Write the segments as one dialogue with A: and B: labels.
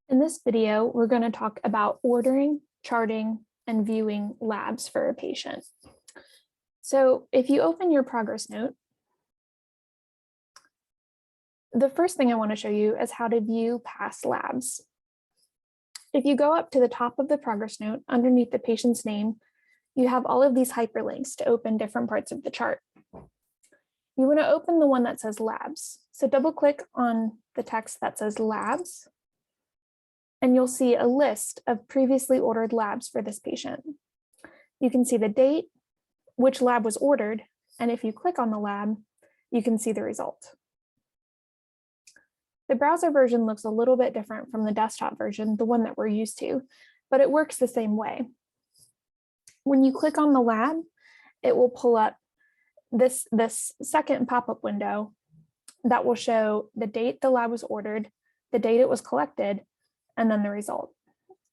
A: In this video, we're going to talk about ordering, charting, and viewing labs for a patient. So if you open your progress note, the first thing I want to show you is how to view past labs. If you go up to the top of the progress note underneath the patient's name, you have all of these hyperlinks to open different parts of the chart. You want to open the one that says labs. So double click on the text that says labs, and you'll see a list of previously ordered labs for this patient. You can see the date, which lab was ordered, and if you click on the lab, you can see the result. The browser version looks a little bit different from the desktop version, the one that we're used to, but it works the same way. When you click on the lab, it will pull up this second pop-up window that will show the date the lab was ordered, the date it was collected, and then the result.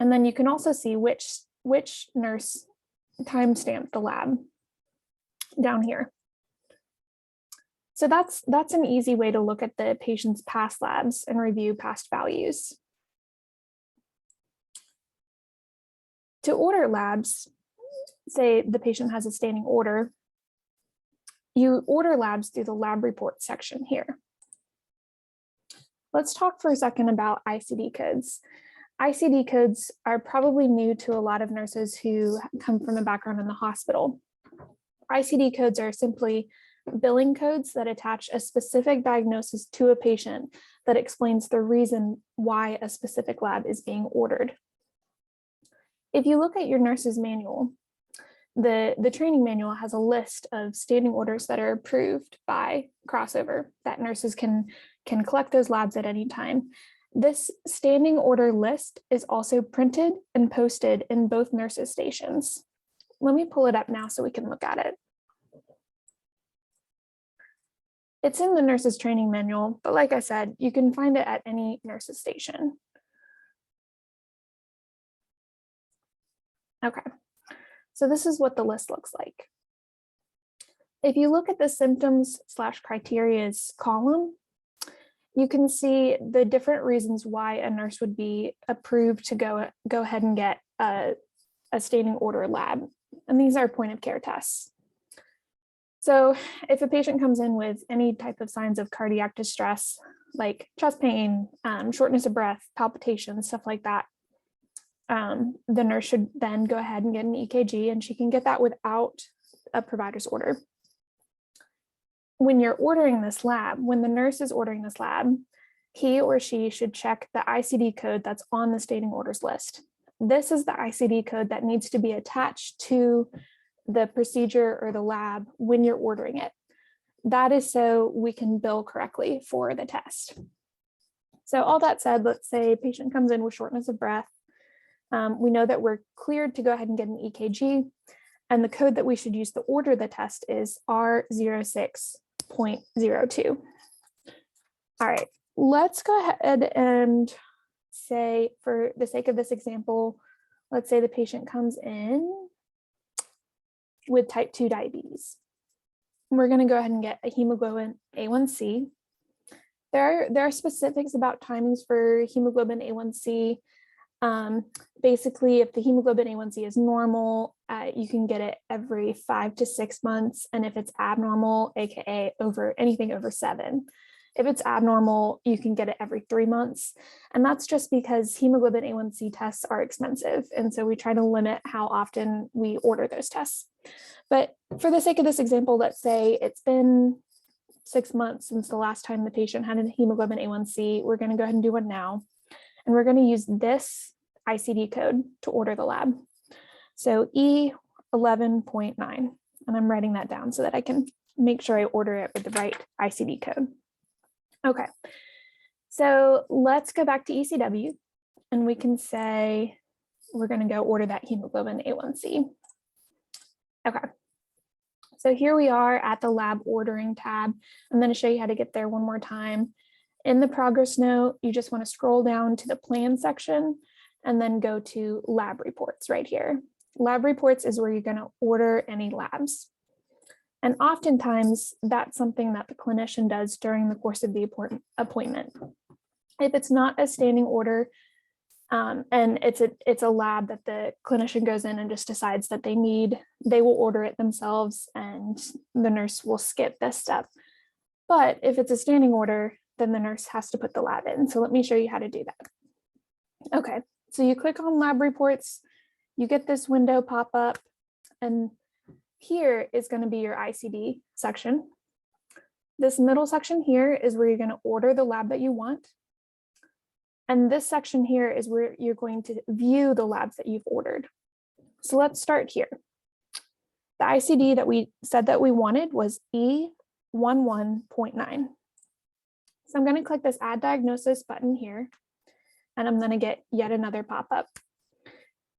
A: And then you can also see which nurse timestamped the lab down here. So that's an easy way to look at the patient's past labs and review past values. To order labs, say the patient has a standing order, you order labs through the lab report section here. Let's talk for a second about ICD codes. ICD codes are probably new to a lot of nurses who come from a background in the hospital. ICD codes are simply billing codes that attach a specific diagnosis to a patient that explains the reason why a specific lab is being ordered. If you look at your nurse's manual, the training manual has a list of standing orders that are approved by Crossover that nurses can collect those labs at any time. This standing order list is also printed and posted in both nurses' stations. Let me pull it up now so we can look at it. It's in the nurse's training manual, but like I said, you can find it at any nurse's station. Okay, so this is what the list looks like. If you look at the symptoms/criterias column, you can see the different reasons why a nurse would be approved to go ahead and get a standing order lab. And these are point of care tests. So if a patient comes in with any type of signs of cardiac distress, like chest pain, shortness of breath, palpitations, stuff like that, the nurse should then go ahead and get an EKG, and she can get that without a provider's order. When you're ordering this lab, when the nurse is ordering this lab, he or she should check the ICD code that's on the standing orders list. This is the ICD code that needs to be attached to the procedure or the lab when you're ordering it. That is so we can bill correctly for the test. So all that said, let's say a patient comes in with shortness of breath. We know that we're cleared to go ahead and get an EKG, and the code that we should use to order the test is R06.02. All right, let's go ahead and say, for the sake of this example, let's say the patient comes in with type 2 diabetes. We're going to go ahead and get a hemoglobin A1C. There are specifics about timings for hemoglobin A1C. Basically, if the hemoglobin A1C is normal, you can get it every 5 to 6 months. And if it's abnormal, AKA anything over 7. If it's abnormal, you can get it every 3 months. And that's just because hemoglobin A1C tests are expensive. And so we try to limit how often we order those tests. But for the sake of this example, let's say it's been 6 months since the last time the patient had a hemoglobin A1C. We're going to go ahead and do one now. And we're going to use this ICD code to order the lab. So E11.9, and I'm writing that down so that I can make sure I order it with the right ICD code. Okay, so let's go back to ECW, and we can say we're going to go order that hemoglobin A1C. Okay, so here we are at the lab ordering tab. I'm going to show you how to get there one more time. In the progress note, you just want to scroll down to the plan section and then go to lab reports right here. Lab reports is where you're going to order any labs. And oftentimes that's something that the clinician does during the course of the appointment. If it's not a standing order, And it's a lab that the clinician goes in and just decides that they will order it themselves, and the nurse will skip this step. But if it's a standing order, then the nurse has to put the lab in. So let me show you how to do that. Okay, so you click on lab reports, you get this window pop up, and here is going to be your ICD section. This middle section here is where you're going to order the lab that you want. And this section here is where you're going to view the labs that you've ordered. So let's start here. The ICD that we said that we wanted was E11.9. So I'm going to click this Add Diagnosis button here, and I'm going to get yet another pop-up.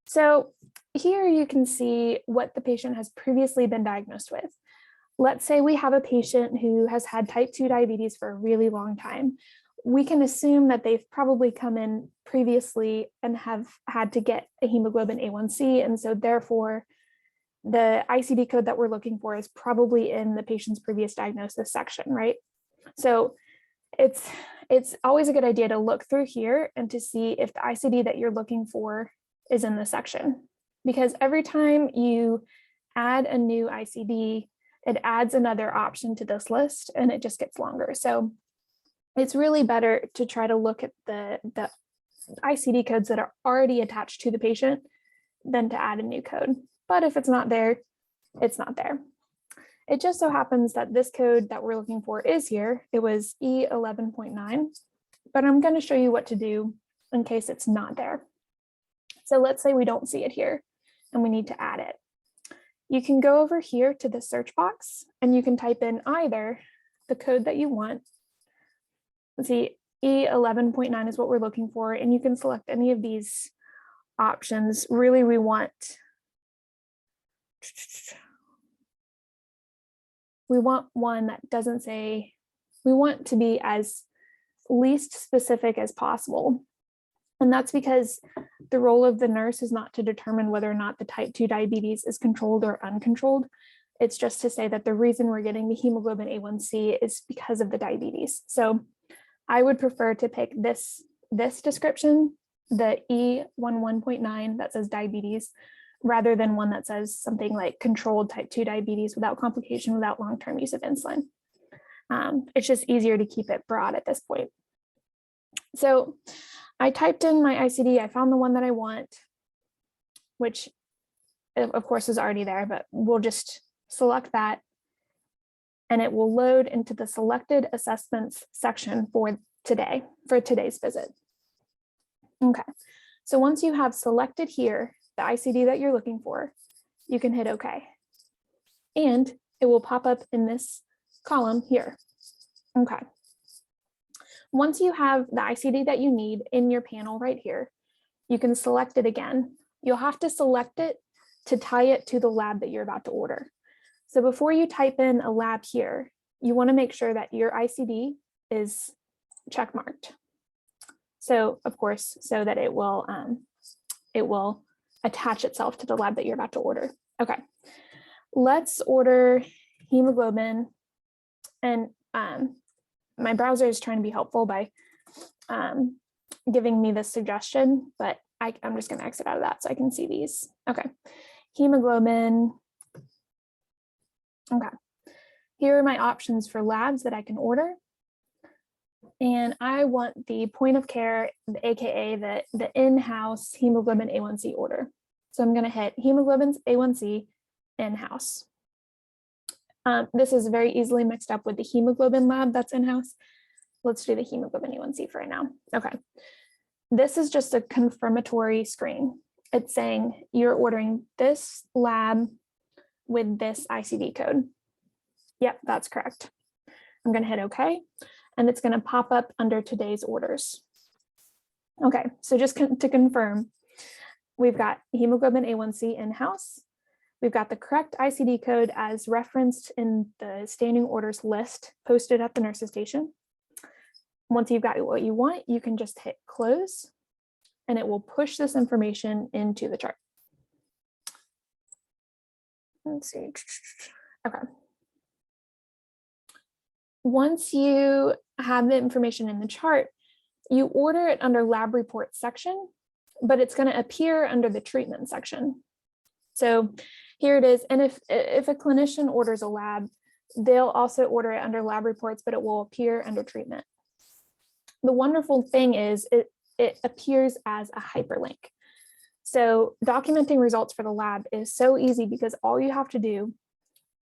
A: So here you can see what the patient has previously been diagnosed with. Let's say we have a patient who has had type 2 diabetes for a really long time. We can assume that they've probably come in previously and have had to get a hemoglobin A1C. And so therefore, the ICD code that we're looking for is probably in the patient's previous diagnosis section, right? So it's always a good idea to look through here and to see if the ICD that you're looking for is in the section. Because every time you add a new ICD, it adds another option to this list and it just gets longer. So it's really better to try to look at the ICD codes that are already attached to the patient than to add a new code. But if it's not there, it's not there. It just so happens that this code that we're looking for is here. It was E11.9, but I'm going to show you what to do in case it's not there. So let's say we don't see it here and we need to add it. You can go over here to the search box and you can type in either the code that you want. Let's see, E11.9 is what we're looking for, and you can select any of these options. Really, we want one that doesn't say, we want to be as least specific as possible. And that's because the role of the nurse is not to determine whether or not the type 2 diabetes is controlled or uncontrolled. It's just to say that the reason we're getting the hemoglobin A1C is because of the diabetes. So I would prefer to pick this description, the E11.9 that says diabetes, rather than one that says something like controlled type 2 diabetes without complication, without long-term use of insulin. It's just easier to keep it broad at this point. So I typed in my ICD, I found the one that I want, which of course is already there, but we'll just select that and it will load into the selected assessments section for today's visit. Okay, so once you have selected here the ICD that you're looking for, you can hit OK. And it will pop up in this column here. Okay. Once you have the ICD that you need in your panel right here, you can select it again. You'll have to select it to tie it to the lab that you're about to order. So before you type in a lab here, you want to make sure that your ICD is checkmarked. So of course, so that it will attach itself to the lab that you're about to order. Okay, let's order hemoglobin. And my browser is trying to be helpful by giving me this suggestion, but I'm just going to exit out of that so I can see these. Okay, hemoglobin. Okay, here are my options for labs that I can order. And I want the point of care, AKA the in-house hemoglobin A1C order. So I'm going to hit hemoglobin A1C in-house. This is very easily mixed up with the hemoglobin lab that's in-house. Let's do the hemoglobin A1C for right now. Okay. This is just a confirmatory screen. It's saying you're ordering this lab with this ICD code. Yep, that's correct. I'm going to hit OK, and it's going to pop up under today's orders. Okay, so just to confirm, we've got hemoglobin A1C in-house. We've got the correct ICD code as referenced in the standing orders list posted at the nurse's station. Once you've got what you want, you can just hit close, and it will push this information into the chart. Let's see. Okay. Once you have the information in the chart, you order it under lab reports section, but it's going to appear under the treatment section. So here it is. And if a clinician orders a lab, they'll also order it under lab reports, but it will appear under treatment. The wonderful thing is it appears as a hyperlink. So documenting results for the lab is so easy because all you have to do,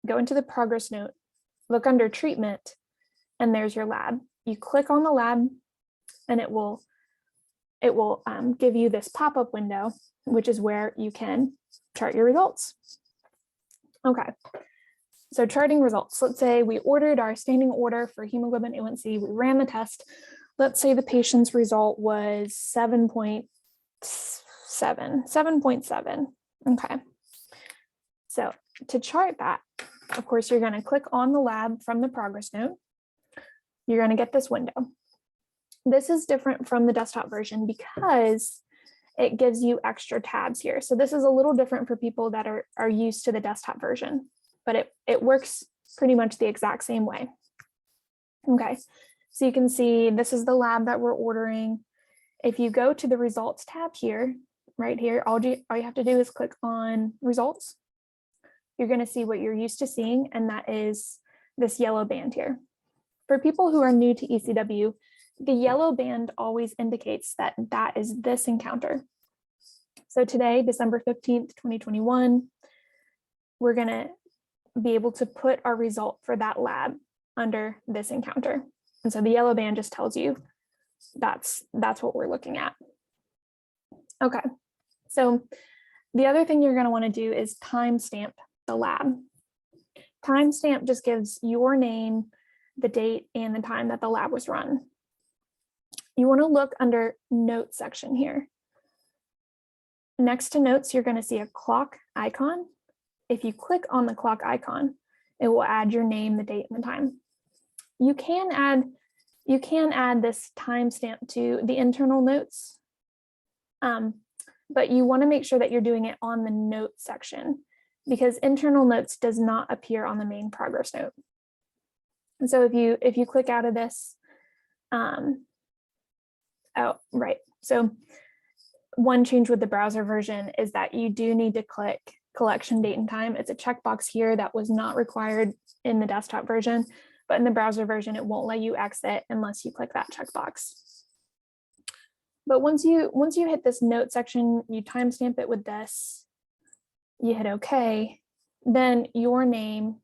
A: go into the progress note, look under treatment, and there's your lab. You click on the lab and it will give you this pop-up window, which is where you can chart your results. Okay, so charting results. Let's say we ordered our standing order for hemoglobin A1C. We ran the test. Let's say the patient's result was 7.7. Okay, so to chart that, of course, you're going to click on the lab from the progress note. You're going to get this window. This is different from the desktop version because it gives you extra tabs here. So this is a little different for people that are used to the desktop version, but it works pretty much the exact same way. Okay, so you can see this is the lab that we're ordering. If you go to the results tab here, right here, all you have to do is click on results. You're going to see what you're used to seeing, and that is this yellow band here. For people who are new to ECW, the yellow band always indicates that that is this encounter. So today, December 15th, 2021, we're going to be able to put our result for that lab under this encounter. And so the yellow band just tells you that's what we're looking at. Okay, so the other thing you're going to want to do is timestamp the lab. Timestamp just gives your name, the date, and the time that the lab was run. You want to look under notes section here. Next to notes, you're going to see a clock icon. If you click on the clock icon, it will add your name, the date, and the time. You can add this timestamp to the internal notes, but you want to make sure that you're doing it on the notes section because internal notes does not appear on the main progress note. And so if you click out of this, oh, right. So one change with the browser version is that you do need to click collection date and time. It's a checkbox here that was not required in the desktop version, but in the browser version, it won't let you exit unless you click that checkbox. But once you hit this note section, you timestamp it with this, you hit OK, then your name,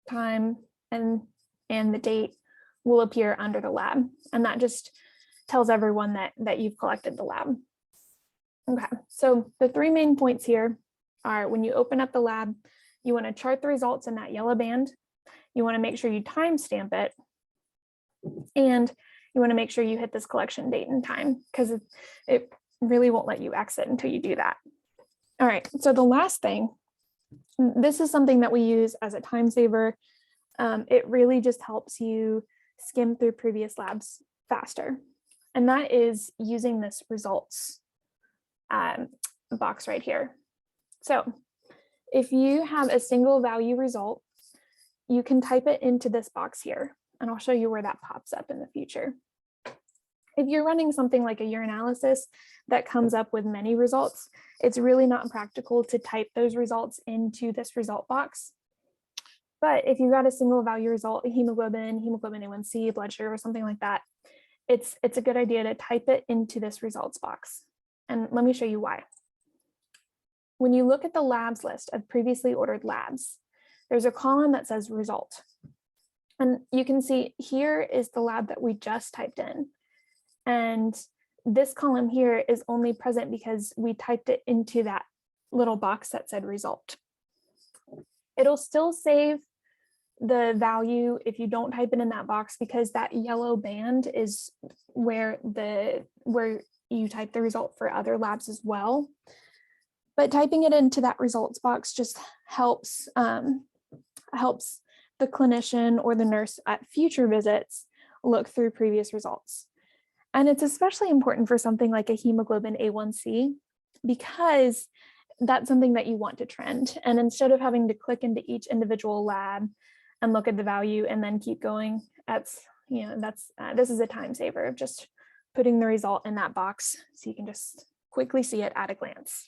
A: time, and the date will appear under the lab. And that just tells everyone that you've collected the lab. Okay, so the three main points here are when you open up the lab, you want to chart the results in that yellow band. You want to make sure you timestamp it. And you want to make sure you hit this collection date and time because it really won't let you exit until you do that. All right, so the last thing, this is something that we use as a time saver. It really just helps you skim through previous labs faster. And that is using this results box right here. So if you have a single value result, you can type it into this box here, and I'll show you where that pops up in the future. If you're running something like a urinalysis that comes up with many results, it's really not practical to type those results into this result box. But if you've got a single value result, hemoglobin A1C, blood sugar, or something like that, it's a good idea to type it into this results box. And let me show you why. When you look at the labs list of previously ordered labs, there's a column that says result. And you can see here is the lab that we just typed in. And this column here is only present because we typed it into that little box that said result. It'll still save the value if you don't type it in that box because that yellow band is where you type the result for other labs as well. But typing it into that results box just helps the clinician or the nurse at future visits look through previous results. And it's especially important for something like a hemoglobin A1C because that's something that you want to trend. And instead of having to click into each individual lab and look at the value and then keep going, this is a time saver of just putting the result in that box so you can just quickly see it at a glance.